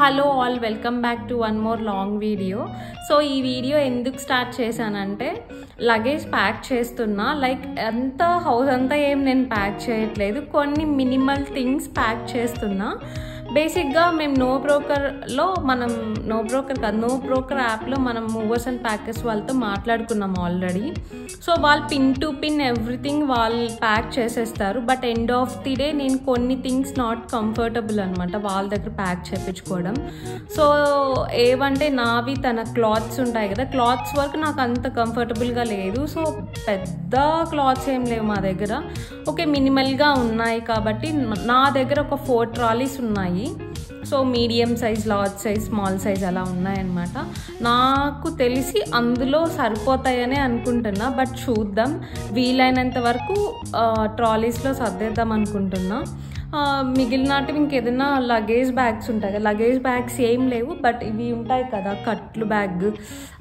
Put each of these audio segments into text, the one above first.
Hello all, welcome back to one more long video. So ఈ video ఎందుకు start చేశానంటే luggage pack చేస్తున్నా. Like house అంతా ఏం నేను ప్యాక్ చేయట్లేదు, కొన్ని మినిమల్ థింగ్స్ ప్యాక్ చేస్తున్నా. బేసిక్గా మేము నో బ్రోకర్ యాప్లో మనం మూవర్స్ అండ్ ప్యాకర్స్ వాళ్ళతో మాట్లాడుకున్నాం ఆల్రెడీ. సో వాళ్ళు పిన్ టు పిన్ ఎవ్రీథింగ్ వాళ్ళు ప్యాక్ చేసేస్తారు. But end of the day నేను కొన్ని థింగ్స్ నాట్ కంఫర్టబుల్ అనమాట వాళ్ళ దగ్గర ప్యాక్ చేయించుకోవడం. సో ఏవంటే నావి తన క్లాత్స్ ఉంటాయి కదా, క్లాత్స్ వర్క్ నాకు అంత కంఫర్టబుల్గా లేదు. సో పెద్ద క్లాత్స్ ఏం లేవు మా దగ్గర, ఓకే మినిమల్గా ఉన్నాయి. కాబట్టి నా దగ్గర ఒక 4 ట్రాలీస్ ఉన్నాయి. So medium size, large size, small size అలా ఉన్నాయన్నమాట. నాకు తెలిసి అందులో సరిపోతాయనే అనుకుంటున్నా, బట్ చూద్దాం. వీలైనంత వరకు ట్రాలీస్లో సర్దేద్దాం అనుకుంటున్నా. మిగిలినవి ఇంకేదైనా లగేజ్ బ్యాగ్స్ ఉంటాయి కదా, లగేజ్ బ్యాగ్స్ ఏం లేవు, బట్ ఇవి ఉంటాయి కదా కట్లు బ్యాగ్,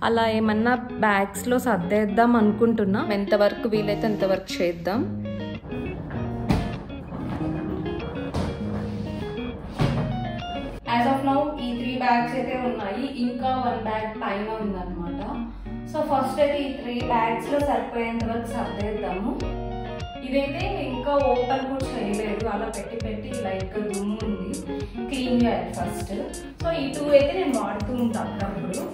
అలా ఏమన్నా బ్యాగ్స్లో సర్దేద్దాం అనుకుంటున్నా. ఎంతవరకు వీలైతే అంతవరకు చేద్దాం. యాజ్ ఆఫ్ నౌ ఈ 3 బ్యాగ్స్ అయితే ఉన్నాయి, ఇంకా 1 బ్యాగ్ పైన ఉందన్నమాట. సో ఫస్ట్ అయితే ఈ 3 బ్యాగ్స్లో సరిపోయేంత వరకు సర్దేద్దాము. ఇదైతే ఇంకా ఓపెన్ కూడా చేయలేదు, అలా పెట్టి లైక్ దుమ్ము ఉంది, క్లీన్ చేయాలి ఫస్ట్. సో ఈ 2 అయితే నేను వాడుతూ ఉంటాను అప్పుడప్పుడు.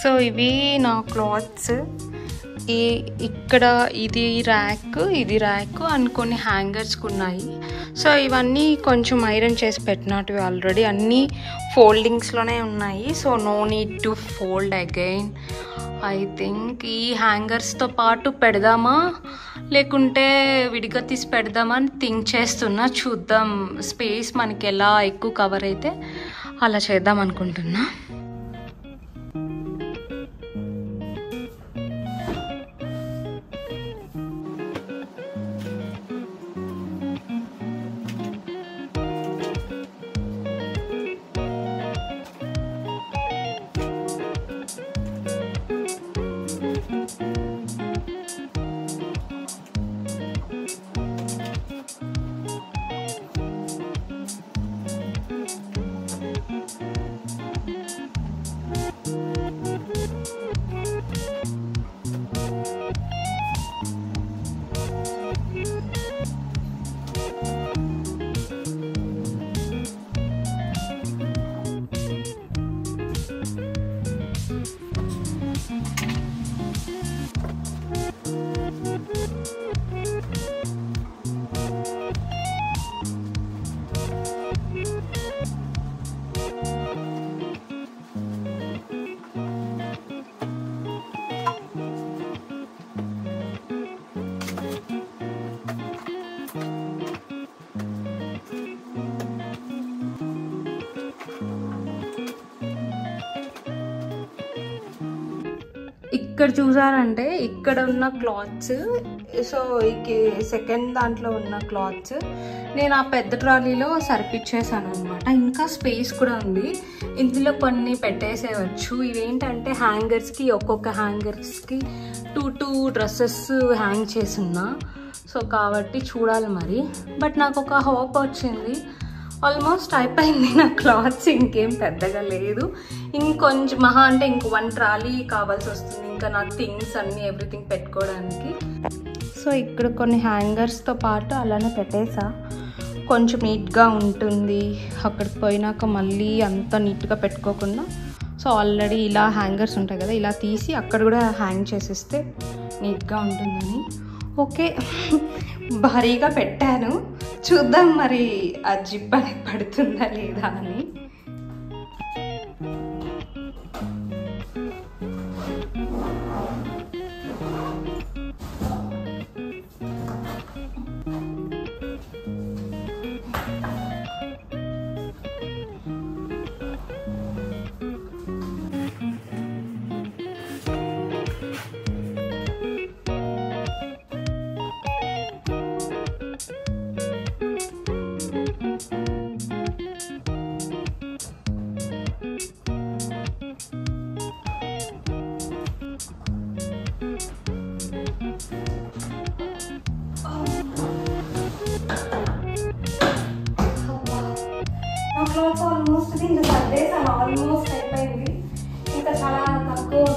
సో ఇవి నా క్లాత్స్. ఇక్కడ ఇది ర్యాక్ అండ్ కొన్ని హ్యాంగర్స్కి ఉన్నాయి. సో ఇవన్నీ కొంచెం ఐరన్ చేసి పెట్టినట్టు ఆల్రెడీ అన్నీ ఫోల్డింగ్స్లోనే ఉన్నాయి. So no need to fold again. I think ఈ హ్యాంగర్స్తో పాటు పెడదామా లేకుంటే విడిగా తీసి పెడదామా అని థింక్ చేస్తున్నా. చూద్దాం, స్పేస్ మనకి ఎలా ఎక్కువ కవర్ అయితే అలా చేద్దాం అనుకుంటున్నా. ఇక్కడ చూసారంటే ఇక్కడ ఉన్న క్లాత్స్, సో సెకండ్ దాంట్లో ఉన్న క్లాత్స్ నేను ఆ పెద్ద ట్రాలీలో సరిపిచ్చేసాను అనమాట. ఇంకా స్పేస్ కూడా ఉంది, ఇందులో కొన్ని పెట్టేసేయచ్చు. ఇవేంటంటే హ్యాంగర్స్కి, ఒక్కొక్క హ్యాంగర్స్కి 2 డ్రెస్సెస్ హ్యాంగ్ చేసున్నా. సో కాబట్టి చూడాలి మరి. బట్ నాకు ఒక హోప్ వచ్చింది, ఆల్మోస్ట్ అయిపోయింది నా క్లాత్స్, ఇంకేం పెద్దగా లేదు. ఇంకొంచెం మహా అంటే ఇంక 1 ట్రాలీ కావాల్సి వస్తుంది ఇంకా నా థింగ్స్ అన్నీ ఎవ్రీథింగ్ పెట్టుకోవడానికి. సో ఇక్కడ కొన్ని హ్యాంగర్స్తో పాటు అలానే పెట్టేసా, కొంచెం నీట్గా ఉంటుంది. అక్కడికి పోయినాక మళ్ళీ అంత నీట్గా పెట్టుకోకుండా, సో ఆల్రెడీ ఇలా హ్యాంగర్స్ ఉంటాయి కదా, ఇలా తీసి అక్కడ కూడా హ్యాంగ్ చేసేస్తే నీట్గా ఉంటుందని. ఓకే, భారీగా పెట్టాను, చూద్దాం మరి ఆ జిప్ అనేది పడుతుందా లేదా అని.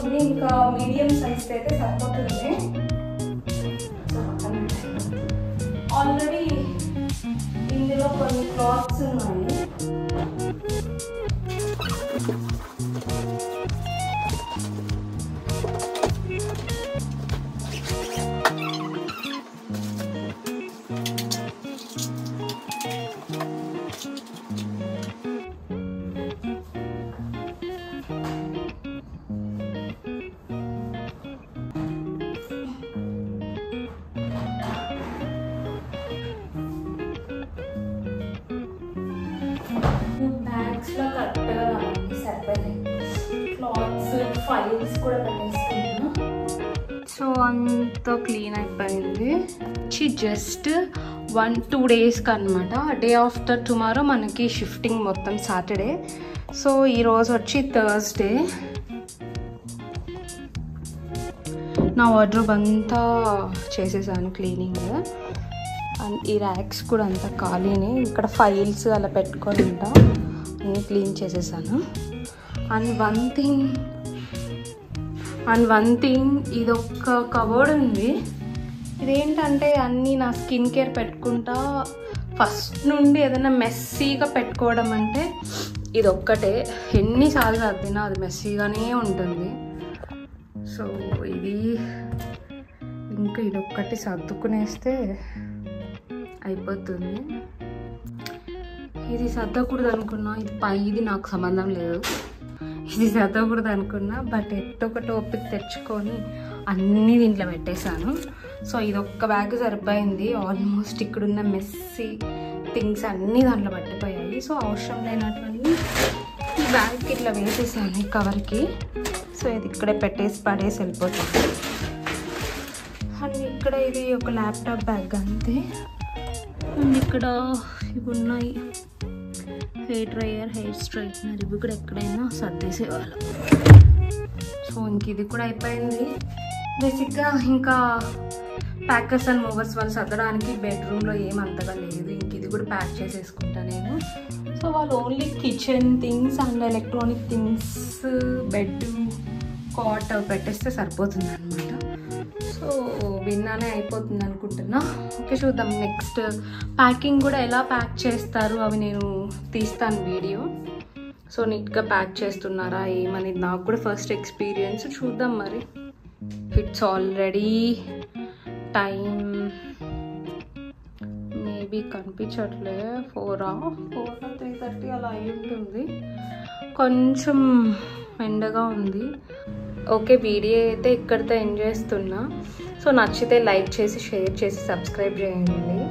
ఉంది, ఇంకా మీడియం సైజ్ అయితే సరిపోతుంది. ఆల్రెడీ ఇందులో కొన్ని క్లాత్స్ ఉన్నాయి. బ్యాగ్స్లో కరెక్ట్గా సరిపోయాయి. క్లాత్స్, ఫైల్స్ కూడా పెట్టేసుకున్నాను. సో అంతా క్లీన్ అయిపోయింది. జస్ట్ 1-2 డేస్కి అనమాట. డే ఆఫ్టర్ టుమారో మనకి షిఫ్టింగ్ మొత్తం సాటర్డే. సో ఈరోజు వచ్చి థర్స్డే. నా వార్డ్రోబ్ అంతా చేసేసాను క్లీనింగ్. అండ్ ఈ ర్యాక్స్ కూడా అంతా ఖాళీనే. ఇక్కడ ఫైల్స్ అలా పెట్టుకొని ఉంటా, అన్నీ క్లీన్ చేసేసాను. అండ్ వన్ థింగ్ ఇదొక్క కబోర్డ్ ఉంది. ఇదేంటంటే అన్నీ నా స్కిన్ కేర్ పెట్టుకుంటా ఫస్ట్ నుండి ఏదైనా మెస్సీగా పెట్టుకోవడం అంటే ఇదొక్కటే. ఎన్నిసార్లు సర్దినా అది మెస్సీగానే ఉంటుంది. సో ఇది ఇంకా ఇదొక్కటి సర్దుకునేస్తే అయిపోతుంది. ఇది సర్దకూడదు అనుకున్నా, ఇది నాకు సంబంధం లేదు, ఇది సర్దకూడదు అనుకున్నా. బట్ ఎట్టొకటి ఓపిక తెచ్చుకొని అన్నీ దీంట్లో పెట్టేశాను. సో ఇదొక్క బ్యాగ్ సరిపోయింది. ఆల్మోస్ట్ ఇక్కడున్న మెస్సీ థింగ్స్ అన్నీ దాంట్లో పట్టిపోయాయి. సో అవసరం లేనటువంటి ఈ బ్యాగ్కి ఇట్లా వేసేసాను ఈ కవర్కి. సో ఇది ఇక్కడే పడేసి వెళ్ళిపోతుంది. అండ్ ఇక్కడ ఇది ఒక ల్యాప్టాప్ బ్యాగ్ అంతే. అండ్ ఇక్కడ ఇవి ఉన్నాయి, హెయిర్ డ్రైయర్, హెయిర్ స్ట్రైట్నర్, ఇవి కూడా ఎక్కడైనా సర్దేసేవాళ్ళం. సో ఇంక ఇది కూడా అయిపోయింది. బేసిక్గా ఇంకా ప్యాకర్స్ అండ్ మూవర్స్ వాళ్ళు సర్దడానికి బెడ్రూమ్లో ఏమంతగా లేదు. ఇంక ఇది కూడా ప్యాక్ చేసేసుకుంటా నేను. సో వాళ్ళు only kitchen things and electronic things, bed, cot పెట్టేస్తే సరిపోతుంది అనమాట. సో విన్నానే అయిపోతుంది అనుకుంటున్నా. ఓకే, చూద్దాం నెక్స్ట్ ప్యాకింగ్ కూడా ఎలా ప్యాక్ చేస్తారు అవి నేను తీస్తాను వీడియో. సో నీట్గా ప్యాక్ చేస్తున్నారా ఏమనేది నాకు కూడా ఫస్ట్ ఎక్స్పీరియన్స్. చూద్దాం మరి. ఇట్స్ ఆల్రెడీ టైం మేబీ కనిపించట్లే 4-3:30 అలా అయి ఉంటుంది. కొంచెం ఎండగా ఉంది. ఓకే, వీడియో అయితే ఇక్కడితో ఎండ్ చేస్తున్నా. సో నచ్చితే లైక్ చేసి, షేర్ చేసి, సబ్స్క్రైబ్ చేయండి.